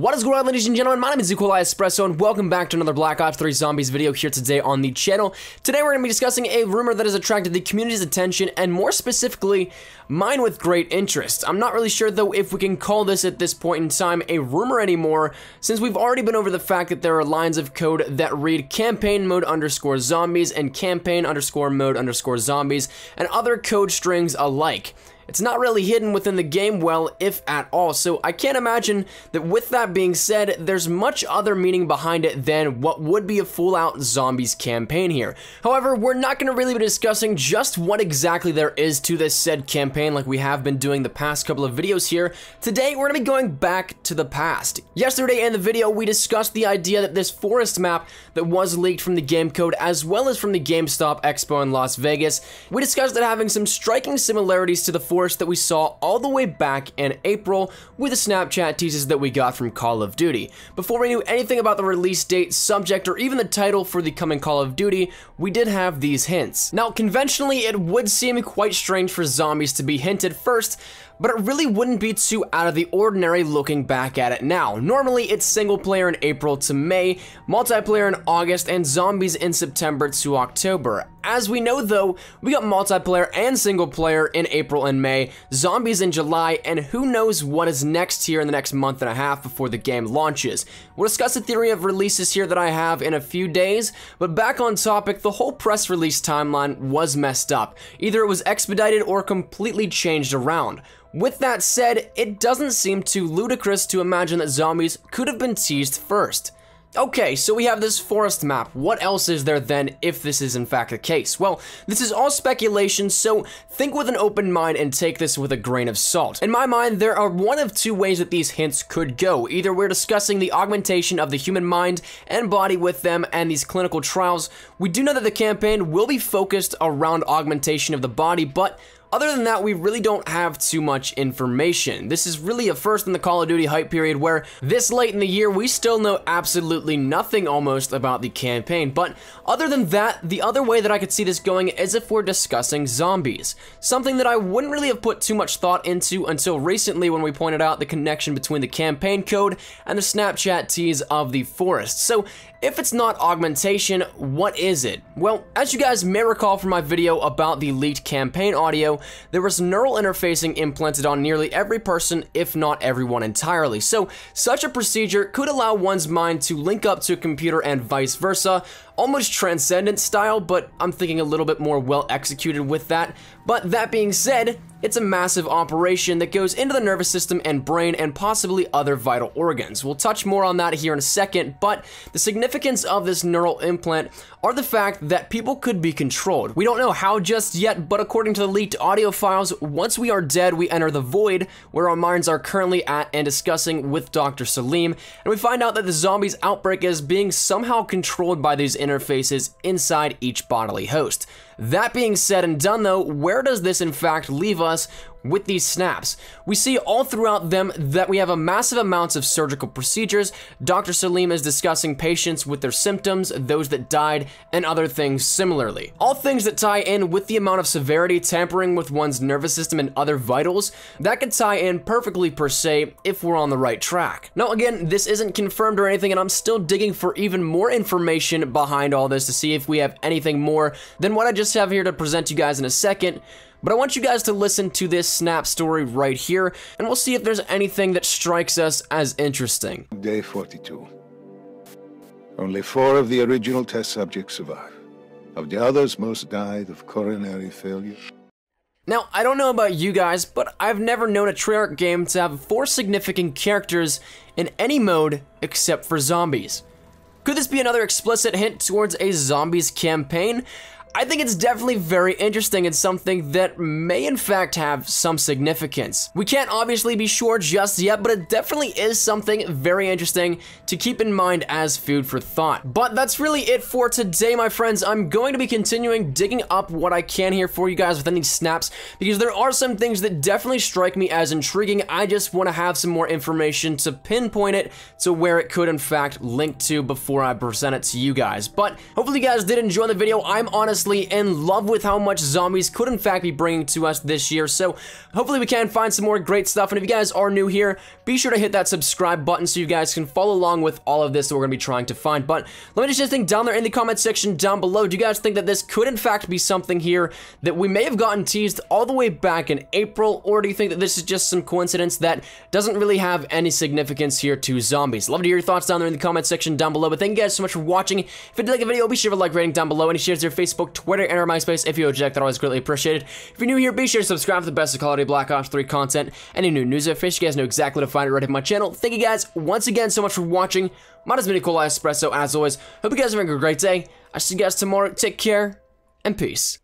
What is going on, ladies and gentlemen? My name is Espresso, and welcome back to another Black Ops 3 Zombies video here today on the channel. Today we're going to be discussing a rumor that has attracted the community's attention, and more specifically, mine with great interest. I'm not really sure though if we can call this at this point in time a rumor anymore, since we've already been over the fact that there are lines of code that read campaign mode _ zombies and campaign _ mode _ zombies, and other code strings alike. It's not really hidden within the game well, if at all, so I can't imagine that with that being said, there's much other meaning behind it than what would be a full-out zombies campaign here. However, we're not going to really be discussing just what exactly there is to this said campaign like we have been doing the past couple of videos here. Today, we're going to be going back to the past. Yesterday in the video, we discussed the idea that this forest map that was leaked from the game code as well as from the GameStop Expo in Las Vegas, we discussed it having some striking similarities to the forest that we saw all the way back in April with the Snapchat teases that we got from Call of Duty. Before we knew anything about the release date, subject, or even the title for the coming Call of Duty, we did have these hints. Now, conventionally, it would seem quite strange for zombies to be hinted first, but it really wouldn't be too out of the ordinary looking back at it now. Normally, it's single player in April to May, multiplayer in August, and zombies in September to October. As we know though, we got multiplayer and single player in April and May, zombies in July, and who knows what is next here in the next month and a half before the game launches. We'll discuss the theory of releases here that I have in a few days, but back on topic, the whole press release timeline was messed up. Either it was expedited or completely changed around. With that said, it doesn't seem too ludicrous to imagine that zombies could have been teased first. Okay, so we have this forest map. What else is there then if this is in fact the case? Well, this is all speculation, so think with an open mind and take this with a grain of salt. In my mind, there are one of two ways that these hints could go. Either we're discussing the augmentation of the human mind and body with them and these clinical trials. We do know that the campaign will be focused around augmentation of the body, but other than that, we really don't have too much information. This is really a first in the Call of Duty hype period where this late in the year, we still know absolutely nothing almost about the campaign. But other than that, the other way that I could see this going is if we're discussing zombies. Something that I wouldn't really have put too much thought into until recently when we pointed out the connection between the campaign code and the Snapchat tease of the forest. So if it's not augmentation, what is it? Well, as you guys may recall from my video about the leaked campaign audio, there was neural interfacing implanted on nearly every person, if not everyone entirely. So such a procedure could allow one's mind to link up to a computer and vice versa, almost transcendent style, but I'm thinking a little bit more well executed with that. But that being said, it's a massive operation that goes into the nervous system and brain and possibly other vital organs. We'll touch more on that here in a second, but the significance of this neural implant are the fact that people could be controlled. We don't know how just yet, but according to the leaked audio files, once we are dead, we enter the void, where our minds are currently at and discussing with Dr. Salim, and we find out that the zombies outbreak is being somehow controlled by these interfaces inside each bodily host. That being said and done though, where does this in fact leave us with these snaps? We see all throughout them that we have a massive amounts of surgical procedures. Dr. Salim is discussing patients with their symptoms, those that died, and other things similarly. All things that tie in with the amount of severity tampering with one's nervous system and other vitals, that could tie in perfectly per se if we're on the right track. Now again, this isn't confirmed or anything, and I'm still digging for even more information behind all this to see if we have anything more than what I just have here to present you guys in a second. But I want you guys to listen to this snap story right here, and we'll see if there's anything that strikes us as interesting. Day 42. Only 4 of the original test subjects survive. Of the others, most died of coronary failure. Now, I don't know about you guys, but I've never known a Treyarch game to have 4 significant characters in any mode except for zombies. Could this be another explicit hint towards a zombies campaign? I think it's definitely very interesting and something that may in fact have some significance. We can't obviously be sure just yet, but it definitely is something very interesting to keep in mind as food for thought. But that's really it for today, my friends. I'm going to be continuing digging up what I can here for you guys within these snaps, because there are some things that definitely strike me as intriguing. I just want to have some more information to pinpoint it to where it could in fact link to before I present it to you guys. But hopefully you guys did enjoy the video. I'm honestly honestly in love with how much zombies could in fact be bringing to us this year, so hopefully we can find some more great stuff. And if you guys are new here, be sure to hit that subscribe button so you guys can follow along with all of this that we're going to be trying to find. But let me just think down there in the comment section down below, do you guys think that this could in fact be something here that we may have gotten teased all the way back in April, or do you think that this is just some coincidence that doesn't really have any significance here to zombies? Love to hear your thoughts down there in the comment section down below. But thank you guys so much for watching. If you did like the video, be sure to like, rating down below, and share to your Facebook, Twitter, and our MySpace if you eject. That always greatly appreciated. If you're new here, be sure to subscribe for the best of quality Black Ops 3 content. Any new news or fish, you guys know exactly where to find it right here on my channel. Thank you guys once again so much for watching. My name is Nikolai Espresso. As always, hope you guys are having a great day. I'll see you guys tomorrow. Take care and peace.